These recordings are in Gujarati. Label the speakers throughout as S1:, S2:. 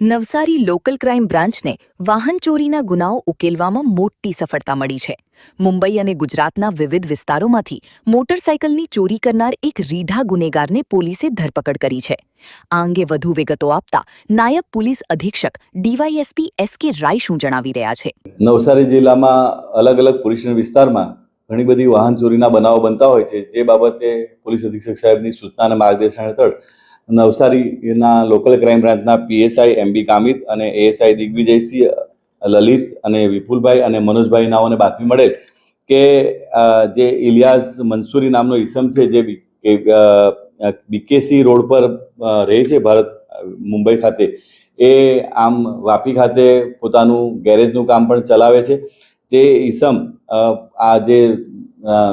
S1: નવસારી લોકલ ક્રાઇમ બ્રાન્ચને વાહન ચોરીના ગુનાઓ ઉકેલવામાં મોટી સફળતા મળી છે. મુંબઈ અને ગુજરાતના વિવિધ વિસ્તારોમાંથી મોટરસાયકલની ચોરી કરનાર એક રીઢા ગુનેગારને પોલીસે ધરપકડ કરી છે. આ અંગે વધુ વિગતો આપતા નાયબ પોલીસ અધિક્ષક ડીવાયએસપી એસ.કે. રાય શું જણાવી રહ્યા છે.
S2: નવસારી જિલ્લામાં અલગ અલગ પોલીસ વિસ્તારમાં ઘણી બધી વાહન ચોરીના બનાવો બનતા હોય છે. જે બાબતે પોલીસ અધિક્ષક સાહેબની સૂચના અને માર્ગદર્શન હેઠળ નવસારીના લોકલ ક્રાઇમ બ્રાન્ચના પીએસઆઈ એમબી કામિત અને એએસઆઈ દિગ્વિજયસિંહ, લલિત અને વિપુલભાઈ અને મનોજભાઈ નાઓને બાતમી મળેલ કે જે ઇલિયાસ મંસૂરી નામનો ઈસમ છે, જે બીકેસી રોડ પર રહે છે ભારત મુંબઈ ખાતે, એ આમ વાપી ખાતે પોતાનું ગેરેજનું કામ પણ ચલાવે છે. તે ઈસમ આ જે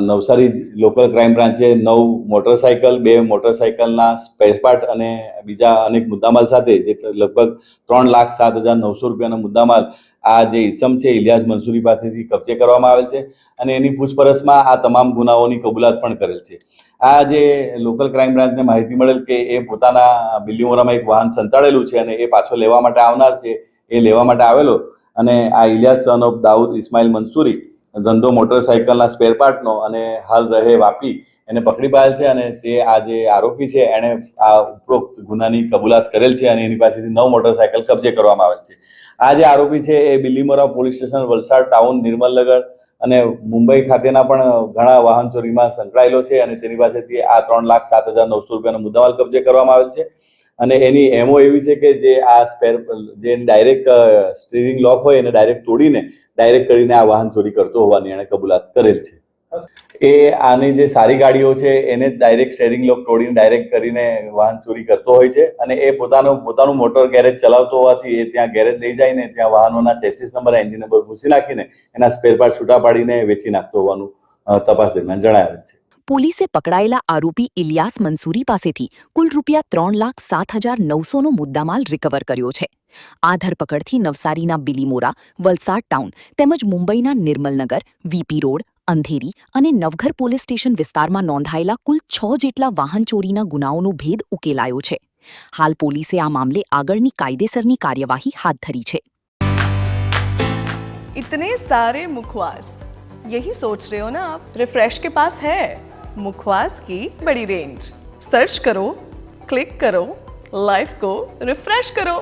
S2: નવસારી લોકલ ક્રાઇમ બ્રાન્ચે 9 મોટરસાયકલ, 2 મોટરસાયકલના સ્પેર પાર્ટ અને બીજા અનેક મુદ્દામાલ સાથે જે લગભગ 3,07,900 રૂપિયાનો મુદ્દામાલ આ જે ઈસમ છે ઇલિયાસ મંસૂરી પાસેથી કબજે કરવામાં આવેલ છે અને એની પૂછપરછમાં આ તમામ ગુનાઓની કબૂલાત પણ કરેલ છે. આ જે લોકલ ક્રાઇમ બ્રાન્ચને માહિતી મળેલ કે એ પોતાના બિલ્લીમોરામાં એક વાહન સંતાડેલું છે અને એ પાછો લેવા માટે આવનાર છે. એ લેવા માટે આવેલો અને આ ઇલિયાસ સન ઓફ દાઉદ ઇસ્માઇલ મંસૂરી ધંધો મોટરસાયકલના સ્પેર પાર્ટનો અને હાલ રહે વાપી, એને પકડી પાડેલ છે અને તે આ જે આરોપી છે એણે આ ઉપરોક્ત ગુનાની કબૂલાત કરેલ છે અને એની પાસેથી 9 મોટરસાયકલ કબજે કરવામાં આવેલ છે. આ જે આરોપી છે એ Bilimora police station, Valsad town, Nirmalnagar અને મુંબઈ ખાતેના પણ ઘણા વાહન ચોરીમાં સંકળાયેલો છે અને તેની પાસેથી આ 3,07,900 રૂપિયાનો મુદ્દામાલ કબજે કરવામાં આવેલ છે. અને એની એમઓ એવી છે કે જે આ જે ડાયરેક્ટ સ્ટીરિંગ લોક હોય એને ડાયરેક્ટ તોડીને ડાયરેક્ટ કરીને આ વાહન ચોરી કરતો હોવાની એણે કબૂલાત કરેલ છે. એ આની જે સારી ગાડીઓ છે એને ડાયરેક્ટ સ્ટીરિંગ લોક તોડીને ડાયરેક્ટ કરીને વાહન ચોરી કરતો હોય છે અને એ પોતાનું મોટર ગેરેજ ચલાવતો હોવાથી એ ત્યાં ગેરેજ લઈ જઈને ત્યાં વાહનોના ચેસિસ નંબર, એન્જિન નંબર ભૂસી નાખીને એના સ્પેર પાર્ટ છૂટા પાડીને વેચી નાખતો હોવાનું તપાસ દરમિયાન જણાવેલ છે.
S1: પોલીસે પકડાયેલા આરોપી ઇલિયાસ મંસૂરી પાસેથી કુલ રૂપિયા 3,07,900નો મુદ્દામાલ રિકવર કર્યો છે. આ ધરપકડથી નવસારીના બિલીમોરા, વલસાડ ટાઉન તેમજ મુંબઈના નિર્મલનગર, વીપી રોડ, અંધેરી અને નવઘર પોલીસ સ્ટેશન વિસ્તારમાં નોંધાયેલા કુલ 6 જેટલા વાહન ચોરીના ગુનાઓનો ભેદ ઉકેલાયો છે. હાલ પોલીસે આ મામલે આગળની કાયદેસરની કાર્યવાહી હાથ ધરી છે.
S3: इतने सारे मुखवास, यही सोच रहे हो ना आप? रिफ्रेश के पास है मुखवास की बड़ी रेंज. सर्च करो, क्लिक करो, लाइफ को रिफ्रेश करो.